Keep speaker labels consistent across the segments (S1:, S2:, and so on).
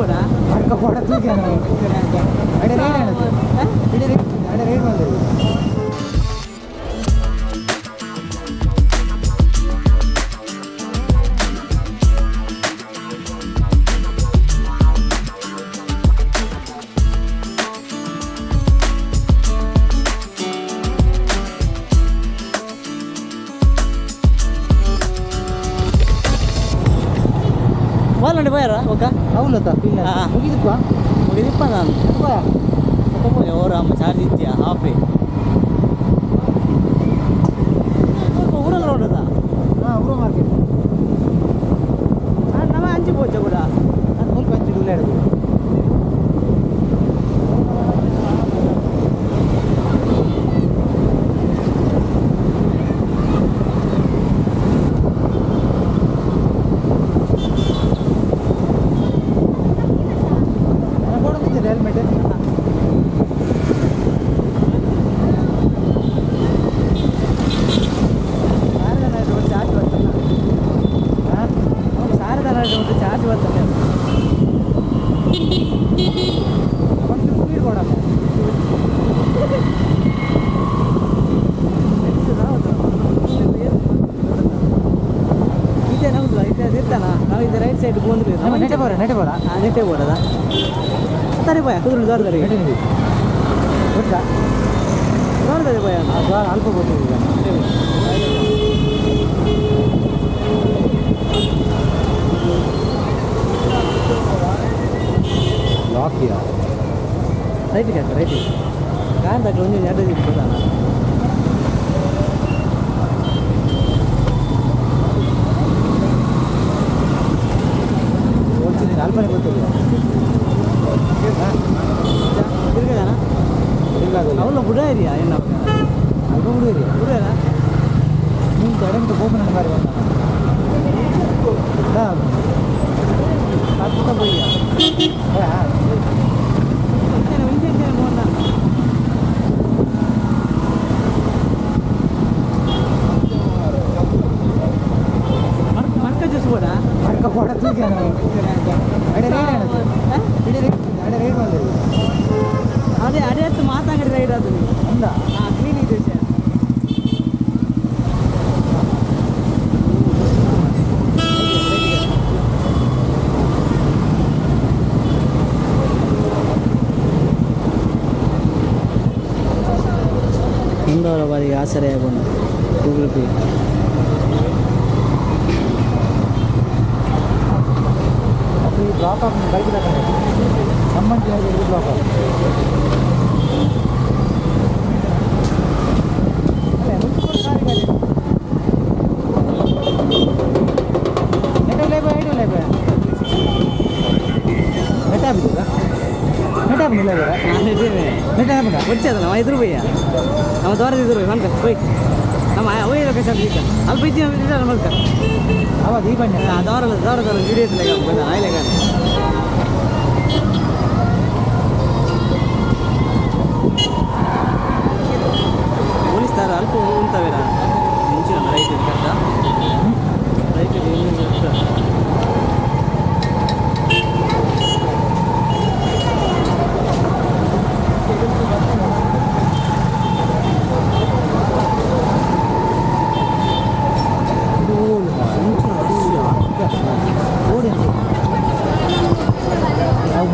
S1: కూడా
S2: అక్క కూడా చూశాను అడే రేట్ అడే రేట్ మంది
S1: వాళ్ళండి పోయారా ఒక
S2: అవును ముగిదిప్పా
S1: ముగిదిప్పా ನಾನು ఎవరు అమ్మ ఛార్జ్ ఇచ్చా హాఫ్ ಊರಲ್ಲಿ ನೋಡೋದಾ
S2: ಊರು ಮಾರ್ಕೆಟ್
S1: ನಮ್ಮ ಅಂಚಿ ಪೋಚ ಕೂಡ
S2: ಅದು ಮುಲ್ಪ ಅಂಚಿ ಉಳ್ಳಾಡೋದು हेलमेट ಚಾರ್ಜ್ ಬರ್ತಲ್ಲ ಸಾರದಲ್ಲ ಚಾರ್ಜ್ ಬರ್ತದೆ కొంచెం స్పీడ్ కూడా ಇದೆ ನಮ್ದು ಇದೆ ಇರ್ತಾನ ನಾವು ಇದು ರೈಟ್ ಸೈಡ್ ಬಂದ್ವಿ ನೆಟ್ಟೆ ಬೋಡದ ಸರಿ ಭಯ ಕುದುರೆ ದೊರದಲ್ಲಿ ಗೊತ್ತಾ ದೊರದಲ್ಲಿ ಭಯ ಅಲ್ಪ ಗೊತ್ತಿದೆ ಲಾಕಿಯಾ ರೈಟಿಗೆ ಹಾಕ ರೈಟಿಗೆ ಕಾರ್ ತಕ್ಕ ಒಂದು ಎರಡು ಗೊತ್ತಾನ ಓಡ್ತಿದ್ದೀನಿ ಅಲ್ಪನೇ ಗೊತ್ತಿಲ್ಲ ತಿರ್ಗದಾನ ಅವಲ್ಲ ಬುಡ ಏರಿಯಾ ಏನು ಅಲ್ಪ ಬುಡ ಏರಿಯಾ ಬುಡೇನ ನೀವು ತಡೆಂಟು ಗೋಪನ ಬಾರಿ ಬಂದ పోయ్యా మడక చూసుకోడా మడక కూడా చూసాను ಅದೇ ಅಡೆ ಹತ್ತು ಮಾತಾಂಗಡಿ ರೈಡ್ ಅದು ಅಂದ ಕ್ಲೀನ್ ಇದೆ ಮುಂದವರ ಬಾರಿಗೆ ಆಸರೆಯಾಗೋಣ Google Pay block of bike ಸಂಬಂಧ ಬ್ಲಾಕ್ ಆಫ್ వచ్చేది ನಮ್ಮ 5 ರೂಪಾಯಿ ನಮ್ಮ ದೋರದಿದ್ರು ಮಲ್ಕ ಹೋಯ್ ನಮ್ಮ ಹೋಯ್ ಲೊಕೇಶನ್ ಈಗ ಅಲ್ಪ ಇದ್ದೀನಿ ಮಲ್ಕ ಅವ ದೀಪಣ್ಣ ದೋರ ವಿಡಿಯೋ ಬಂದ ಆಯ್ಲೆಗ పోలీస్తారు అల్ప ఉంటావేరా మంచిగా రైట్ కదా రైట్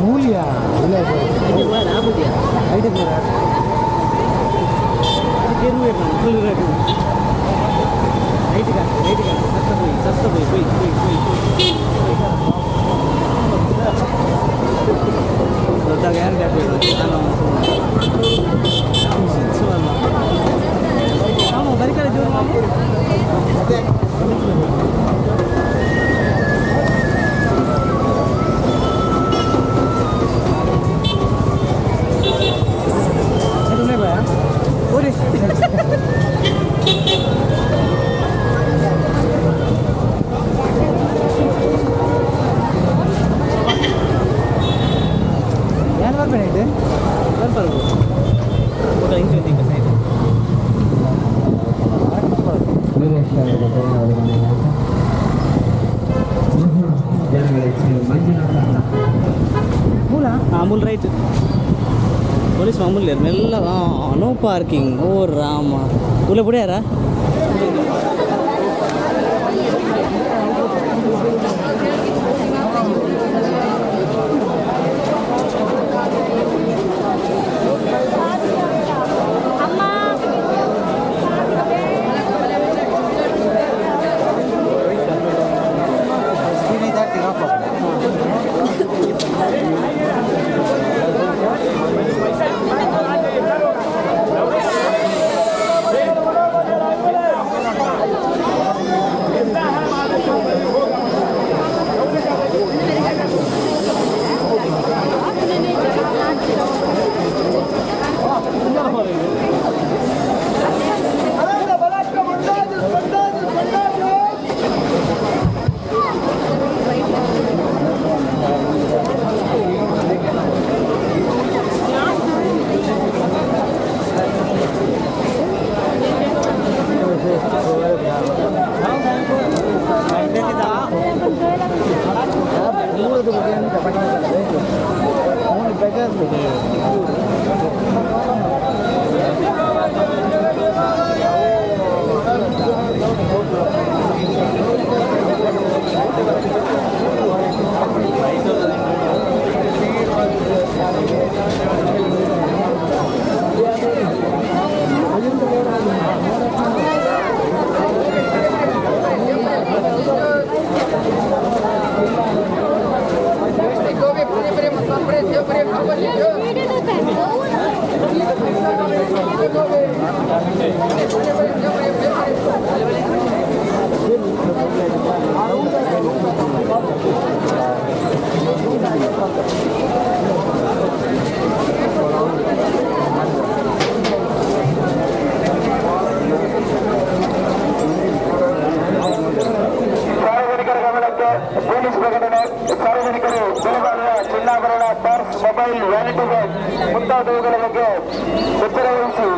S2: ಮೂಲ್ಯ ಸಸ್ತ போய் ದೊಡ್ಡಾಗ ಯಾರು ಕಾಟ್ಬೇಕು ಮಾಮ ಬರೀ ಕಡೆ ಜೋರು ಮಾಮ
S3: ಜನಗಳಿಗೆ ಮಂಜಿನ
S2: ಮಾಮೂಲು ರೈಟ್ ಪೊಲೀಸ್ ಮಾಮೂಲಿ ಎಲ್ಲ ನೋ ಪಾರ್ಕಿಂಗ್ ಓ ರಾಮ ಉಲೆ ಬಿಡ್ಯಾರ
S3: ಪೊಲೀಸ್ ಪ್ರಕಟಣೆ ಸಾರ್ವಜನಿಕರು ಬೆಲೆಬಾಳುವ ಚಿನ್ನಾಭರಣ ಪರ್ಸ್ ಮೊಬೈಲ್ ವ್ಯಾನಿಟಿಗೆ ಮುಂತಾದವುಗಳ ಬಗ್ಗೆ ಎಚ್ಚರ ವಹಿಸಿ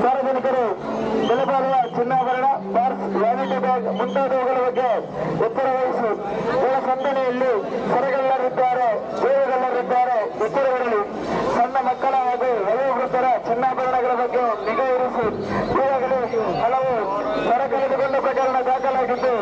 S3: ಸಾರ್ವಜನಿಕರು ಬೆಲೆಬಾಳುವ ಚಿನ್ನಾಭರಣ, ಪರ್ಸ್, ವ್ಯಾನಿಟಿ ಬ್ಯಾಗ್ ಮುಂತಾದವುಗಳ ಬಗ್ಗೆ ಎಚ್ಚರ ವಹಿಸಿ ಕೆಲ ಸಂದಣಿಯಲ್ಲಿ ಸೆರೆಗಳ್ಳರಿದ್ದಾರೆ, ಜೈಲುಗಳ್ಳರಿದ್ದಾರೆ, ಎಚ್ಚರವಿರಲಿ. ಸಣ್ಣ ಮಕ್ಕಳ ಹಾಗೂ ವಯೋವೃದ್ಧರ ಚಿನ್ನಾಭರಣಗಳ ಬಗ್ಗೆ ನಿಗಾ ಇರಿಸಿ. ಈಗಾಗಲೇ ಹಲವು ಸರ ಕಳೆದುಕೊಂಡ ಪ್ರಕರಣ ದಾಖಲಾಗಿದ್ದು